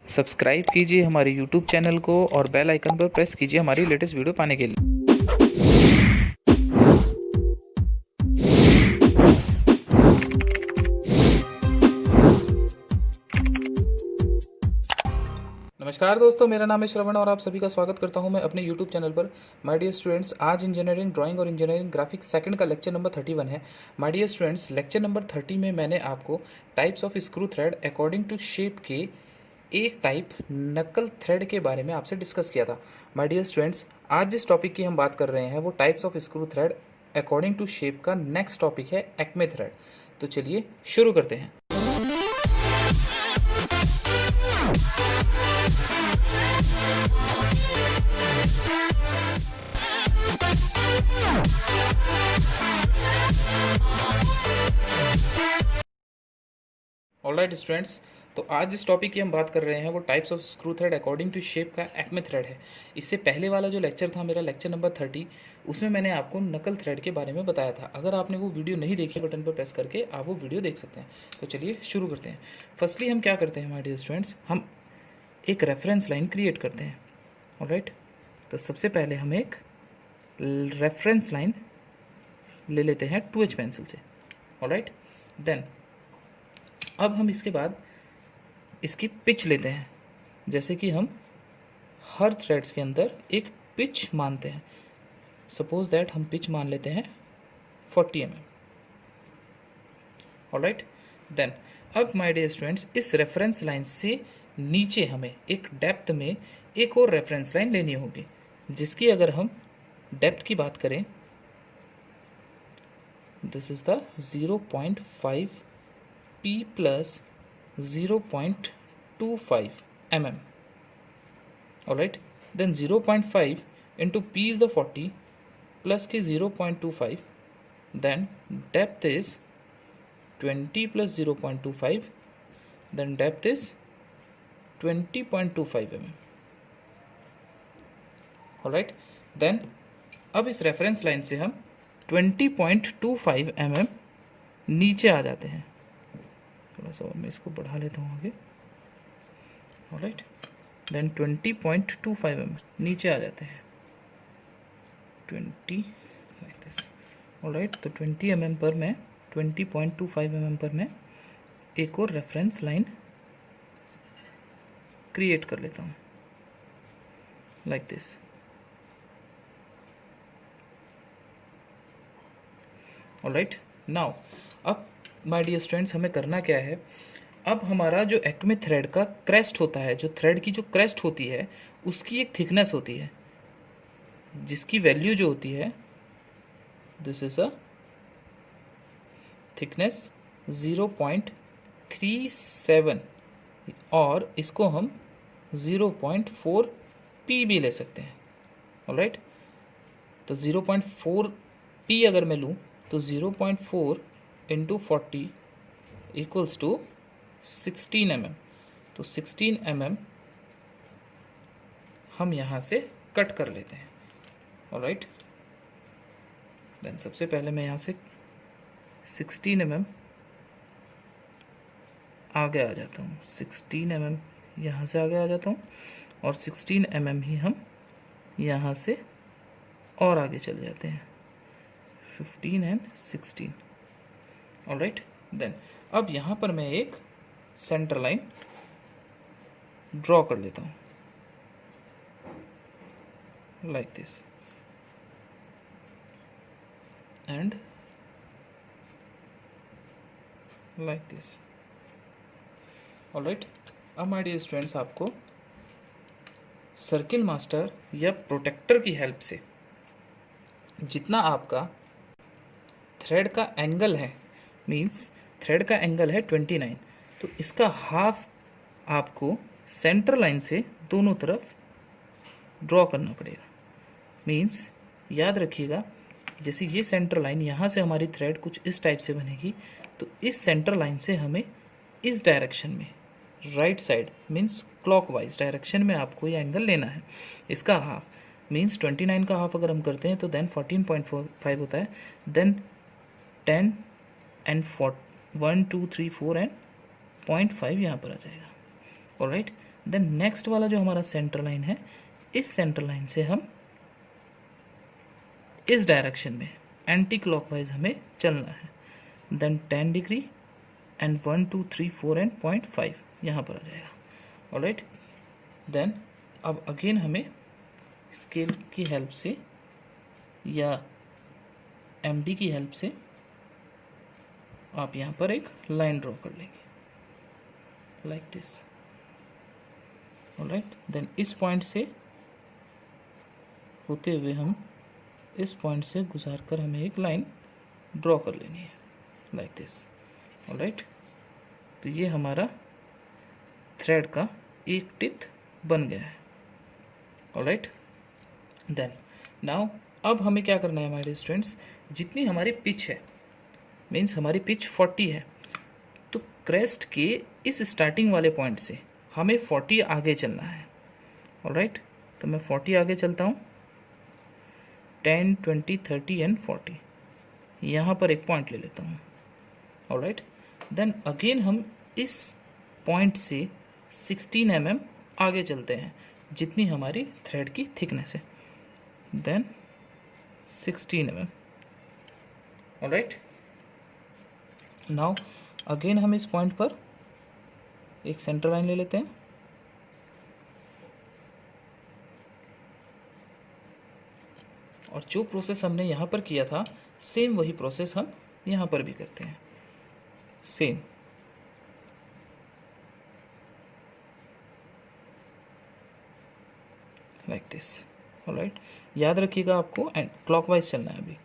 Subscribe कीजिए हमारे YouTube channel को और बेल आइकन पर प्रेस कीजिए हमारी लेटेस्ट वीडियो पाने के लिए। नमस्कार दोस्तों, मेरा नाम है श्रवण और आप सभी का स्वागत करता हूं मैं अपने यूट्यूब चैनल पर। माय डियर स्टूडेंट्स, आज इंजीनियरिंग ड्राइंग और इंजीनियरिंग ग्राफिक्स सेकंड का लेक्चर नंबर 31 है। My dear students, lecture number 30 में मैंने आपको types of screw thread according to shape के एक टाइप नकल थ्रेड के बारे में आपसे डिस्कस किया था। माय डियर स्टूडेंट्स, आज जिस टॉपिक की हम बात कर रहे हैं वो types of screw thread according to shape का नेक्स्ट टॉपिक है एक्मे थ्रेड। तो चलिए शुरू करते हैं। ऑलराइट स्टूडेंट्स, तो आज जिस टॉपिक की हम बात कर रहे हैं वो types of screw thread according to shape का एक्मे थ्रेड है। इससे पहले वाला जो लेक्चर था मेरा लेक्चर नंबर 30, उसमें मैंने आपको नकल थ्रेड के बारे में बताया था। अगर आपने वो वीडियो नहीं देखी, बटन पर प्रेस करके आप वो वीडियो देख सकते हैं। तो चलिए शुरू करते हैं। फर्स्टली हम क्या करते हैं माय डियर स्टूडेंट्स, हम एक रेफरेंस लाइन क्रिएट करते हैं। ऑलराइट, तो सबसे पहले हम एक रेफरेंस लाइन ले लेते हैं 2H पेंसिल से। ऑलराइट, देन अब हम इसके बाद इसकी पिच लेते हैं। जैसे कि हम हर थ्रेड्स के अंदर एक पिच मानते हैं। सपोज दैट हम पिच मान लेते हैं 40 mm। ऑलराइट, देन अब माय डियर स्टूडेंट्स, इस रेफरेंस लाइन से नीचे हमें एक डेप्थ में एक और रेफरेंस लाइन लेनी होगी, जिसकी अगर हम डेप्थ की बात करें, this is the 0.5 P plus 0.25 mm. Alright, then 0.5 into P is the 40 plus की 0.25, then depth is 20 plus 0.25, then depth is 20.25 mm. Alright, then अब इस रेफरेंस लाइन से हम 20.25 mm नीचे आ जाते हैं। थोड़ा सा मैं इसको बढ़ा लेता हूँ आगे। ऑलराइट, देन 20.25 mm नीचे आ जाते हैं। 20 लाइक दिस। ऑलराइट, तो 20 mm पर मैं 20.25 mm पर मैं एक और रेफरेंस लाइन क्रिएट कर लेता हूँ लाइक दिस। ऑलराइट, नाउ अब माय डियर स्टूडेंट्स, हमें करना क्या है, अब हमारा जो एक्मे थ्रेड का क्रेस्ट होता है, जो थ्रेड की जो क्रेस्ट होती है उसकी एक थिकनेस होती है, जिसकी वैल्यू जो होती है, दिस इज अ थिकनेस 0.37, और इसको हम 0.4 P भी ले सकते हैं। ऑलराइट, तो 0.4 P अगर मैं लूँ तो 0.4 इंटू 40 इक्वल्स टू 16 mm। तो 16 mm हम यहाँ से कट कर लेते हैं। ऑलराइट, देन सबसे पहले मैं यहाँ से 16 mm आगे आ जाता हूँ। 16 mm यहाँ से आगे आ जाता हूँ और 16 mm ही हम यहाँ से और आगे चले जाते हैं। 15 एंड 16। ऑलराइट, देन अब यहाँ पर मैं एक सेंटर लाइन ड्रॉ कर लेता हूँ like this and like this. Alright, अब माय डियर स्टूडेंट्स, आपको सर्किल मास्टर या प्रोटेक्टर की हेल्प से जितना आपका थ्रेड का एंगल है, मीन्स थ्रेड का एंगल है 29, तो इसका हाफ आपको सेंटर लाइन से दोनों तरफ ड्रॉ करना पड़ेगा। मीन्स याद रखिएगा, जैसे ये सेंटर लाइन यहाँ से हमारी थ्रेड कुछ इस टाइप से बनेगी, तो इस सेंटर लाइन से हमें इस डायरेक्शन में, right side means clockwise direction में आपको ये एंगल लेना है। इसका हाफ मीन्स 29 का हाफ अगर हम करते हैं तो देन 14.5 होता है, देन 10 एंड 1 2 3 4 एंड 0.5 यहाँ पर आ जाएगा। ऑलराइट, देन नेक्स्ट वाला जो हमारा सेंटर लाइन है, इस सेंटर लाइन से हम इस डायरेक्शन में एंटी क्लॉकवाइज हमें चलना है। देन 10 डिग्री एंड 1 2 3 4 एंड 0.5 यहाँ पर आ जाएगा। ऑलराइट, देन अब अगेन हमें स्केल की हेल्प से या एमडी की हेल्प से आप यहाँ पर एक लाइन ड्रॉ कर लेंगे लाइक दिस। ऑलराइट, देन इस पॉइंट से होते हुए हम इस पॉइंट से गुजार कर हमें एक लाइन ड्रॉ कर लेनी है लाइक दिस। ऑलराइट, तो ये हमारा थ्रेड का एक टिथ बन गया है। ऑलराइट, देन नाउ अब हमें क्या करना है हमारे स्टूडेंट्स, जितनी हमारी पिच है, मीन्स हमारी पिच 40 है, तो क्रेस्ट के इस स्टार्टिंग वाले पॉइंट से हमें 40 आगे चलना है। ऑलराइट, तो मैं 40 आगे चलता हूँ, 10 20 30 एंड 40, यहाँ पर एक पॉइंट ले लेता हूँ। ऑलराइट, देन अगेन हम इस पॉइंट से 16 mm आगे चलते हैं, जितनी हमारी थ्रेड की थिकनेस है, then 16 mm। Alright, now again हम इस पॉइंट पर एक सेंटर लाइन ले लेते हैं, और जो प्रोसेस हमने यहाँ पर किया था सेम वही प्रोसेस हम यहाँ पर भी करते हैं, सेम। Like this. ऑलराइट, याद रखिएगा आपको एंड क्लॉकवाइज चलना है अभी।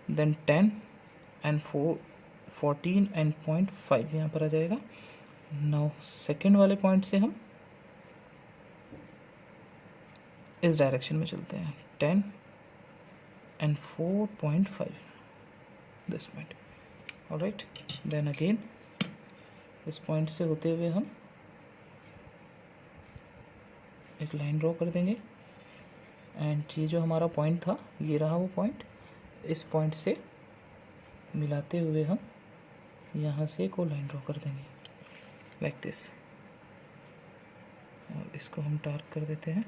देन 10 एंड 14 एंड 0.5 यहाँ पर आ जाएगा। नाउ सेकेंड वाले पॉइंट से हम इस डायरेक्शन में चलते हैं, 10 and 4.5 this point. Alright, then again इस पॉइंट से होते हुए हम एक लाइन ड्रॉ कर देंगे, एंड ये जो हमारा पॉइंट था ये रहा वो पॉइंट, इस पॉइंट से मिलाते हुए हम यहाँ से एक और लाइन ड्रॉ कर देंगे लाइक दिस, और इसको हम डार्क कर देते हैं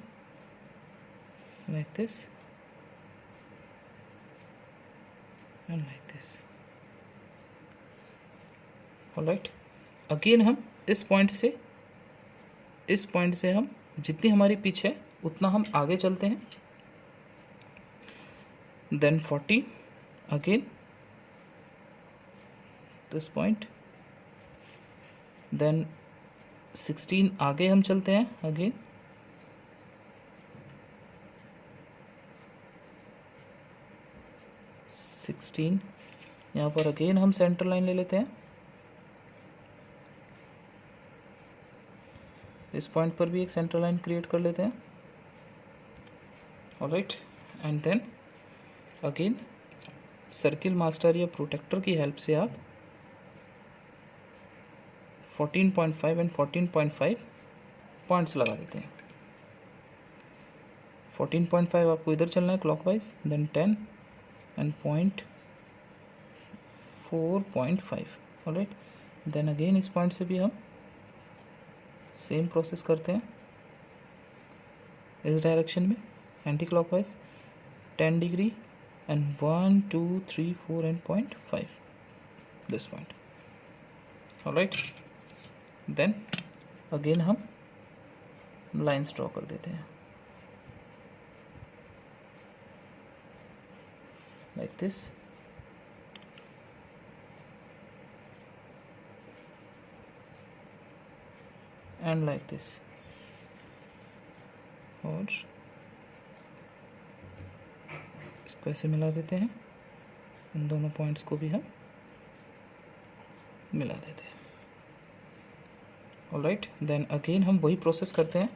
like this and like this. Alright, again हम इस पॉइंट से हम जितनी हमारी पिच है उतना हम आगे चलते हैं, then 40 again this point, then 16 आगे हम चलते हैं अगेन, यहाँ पर अगेन हम सेंटर लाइन ले लेते हैं, इस पॉइंट पर भी एक सेंटर लाइन क्रिएट कर लेते हैं। Alright, and then again circle master या प्रोटेक्टर की हेल्प से आप 14.5 एंड 14.5 पॉइंट्स लगा देते हैं। 14.5 आपको इधर चलना है clockwise, then 10 and 4.5। Alright, then again इस पॉइंट से भी हम सेम प्रोसेस करते हैं इस डायरेक्शन में anti clockwise, 10 degree and 1 2 3 4 and 0.5 this point. Alright, then again हम लाइंस ड्रॉ कर देते हैं like this. And like this, और इसको ऐसे मिला देते हैं, इन दोनों पॉइंट्स को भी हम मिला देते हैं। ऑलराइट, देन अगेन हम वही प्रोसेस करते हैं,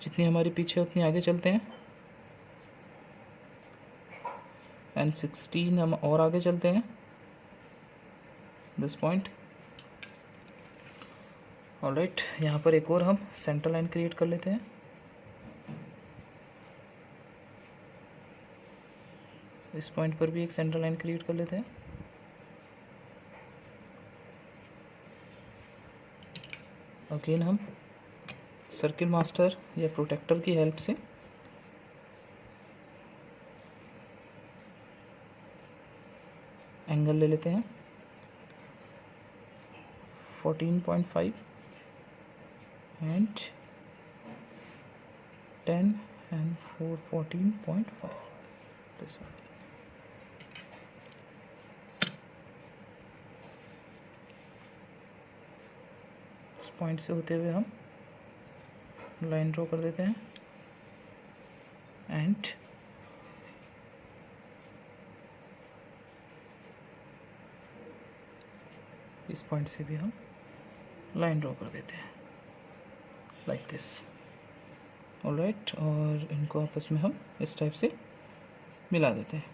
जितनी हमारी पीछे उतनी आगे चलते हैं, एंड 16 हम और आगे चलते हैं दिस पॉइंट। ऑलराइट, यहाँ पर एक और हम सेंटर लाइन क्रिएट कर लेते हैं, इस पॉइंट पर भी एक सेंटर लाइन क्रिएट कर लेते हैं, अगेन हम सर्किल मास्टर या प्रोटेक्टर की हेल्प से एंगल ले लेते हैं 14.5 and 10 and 14.5 this one. उस पॉइंट से होते हुए हम लाइन ड्रॉ कर देते हैं एंड इस पॉइंट से भी हम लाइन ड्रॉ कर देते हैं लाइक दिस। ऑलराइट, और इनको आपस में हम इस टाइप से मिला देते हैं।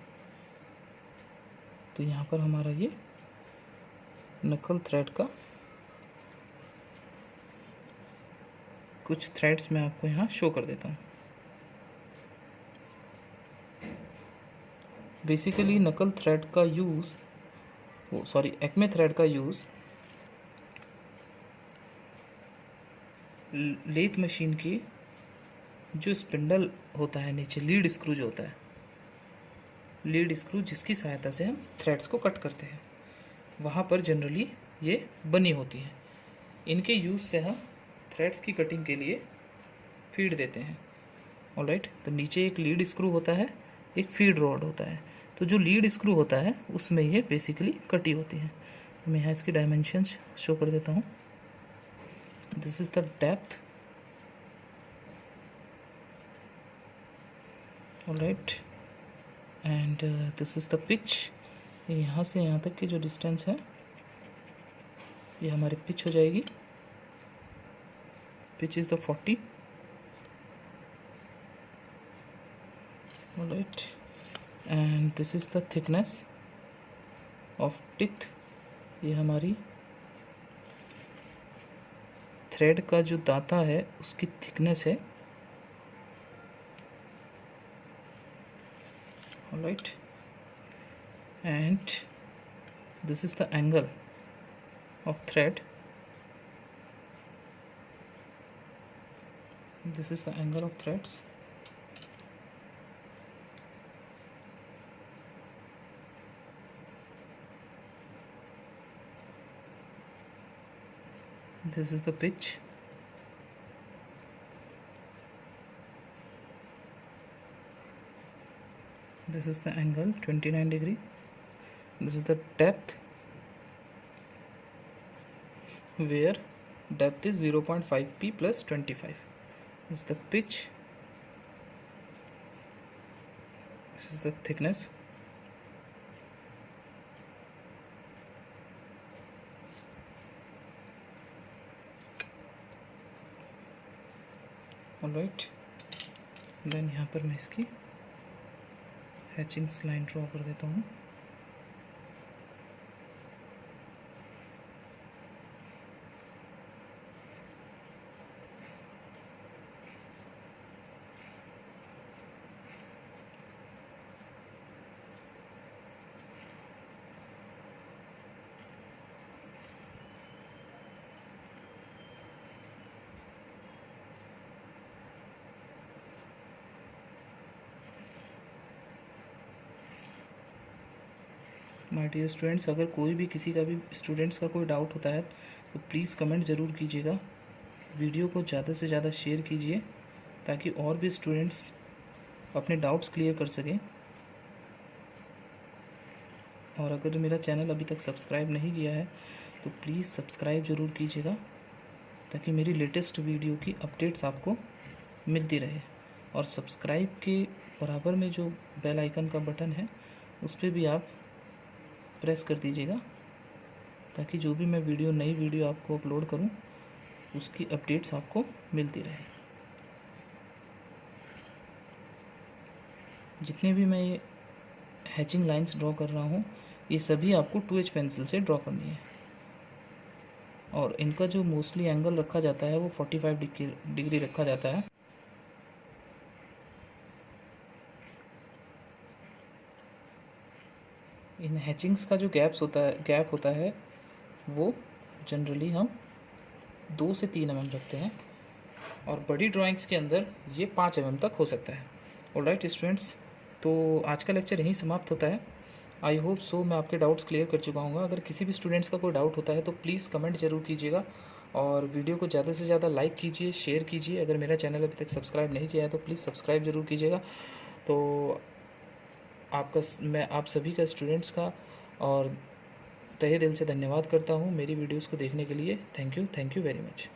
तो यहाँ पर हमारा ये नकल थ्रेड का कुछ थ्रेड्स मैं आपको यहाँ शो कर देता हूँ। बेसिकली नकल थ्रेड का यूज़ एक्मे थ्रेड का यूज़ लेथ मशीन की जो स्पिंडल होता है नीचे, लीड स्क्रू जो होता है, लीड स्क्रू जिसकी सहायता से हम थ्रेड्स को कट करते हैं, वहाँ पर जनरली ये बनी होती हैं। इनके यूज़ से हम थ्रेड्स की कटिंग के लिए फीड देते हैं। ऑलराइट, तो नीचे एक लीड स्क्रू होता है, एक फीड रॉड होता है। तो जो लीड स्क्रू होता है उसमें ये बेसिकली कटी होती है। तो मैं यहाँ इसकी डायमेंशंस शो कर देता हूँ। This is the depth, alright, and this is the pitch. यहाँ से यहाँ तक की जो डिस्टेंस है ये हमारी पिच हो जाएगी। Pitch is the 40, alright, and this is the thickness of teeth. ये हमारी थ्रेड का जो दाता है उसकी थिकनेस है। Alright, and this is the angle of thread. This is the angle of threads. This is the pitch. This is the angle 29 degree. This is the depth, where depth is 0.5 p plus 25. This is the pitch. This is the thickness. Alright, then यहाँ पर मैं इसकी हैचिंग्स line draw कर देता हूँ। My dear students, अगर कोई भी किसी का भी स्टूडेंट्स का कोई डाउट होता है तो प्लीज़ कमेंट ज़रूर कीजिएगा। वीडियो को ज़्यादा से ज़्यादा शेयर कीजिए ताकि और भी स्टूडेंट्स अपने डाउट्स क्लियर कर सकें। और अगर मेरा चैनल अभी तक सब्सक्राइब नहीं किया है तो प्लीज़ सब्सक्राइब ज़रूर कीजिएगा ताकि मेरी लेटेस्ट वीडियो की अपडेट्स आपको मिलती रहे। और सब्सक्राइब के बराबर में जो बेल आइकन का बटन है उस पर भी आप प्रेस कर दीजिएगा ताकि जो भी मैं नई वीडियो आपको अपलोड करूं उसकी अपडेट्स आपको मिलती रहे। जितने भी मैं ये हैचिंग लाइंस ड्रॉ कर रहा हूं ये सभी आपको 2H पेंसिल से ड्रॉ करनी है। और इनका जो मोस्टली एंगल रखा जाता है वो 45 डिग्री रखा जाता है। इन हैचिंग्स का जो गैप होता है वो जनरली हम 2 से 3 mm रखते हैं और बड़ी ड्राइंग्स के अंदर ये 5 mm तक हो सकता है। ऑलराइट स्टूडेंट्स, तो आज का लेक्चर यहीं समाप्त होता है। आई होप सो मैं आपके डाउट्स क्लियर कर चुका हूँ। अगर किसी भी स्टूडेंट्स का कोई डाउट होता है तो प्लीज़ कमेंट ज़रूर कीजिएगा और वीडियो को ज़्यादा से ज़्यादा लाइक कीजिए, शेयर कीजिए। अगर मेरा चैनल अभी तक सब्सक्राइब नहीं किया है तो प्लीज़ सब्सक्राइब ज़रूर कीजिएगा। तो मैं आप सभी का स्टूडेंट्स का और तहे दिल से धन्यवाद करता हूँ मेरी वीडियोज़ को देखने के लिए। Thank you very much.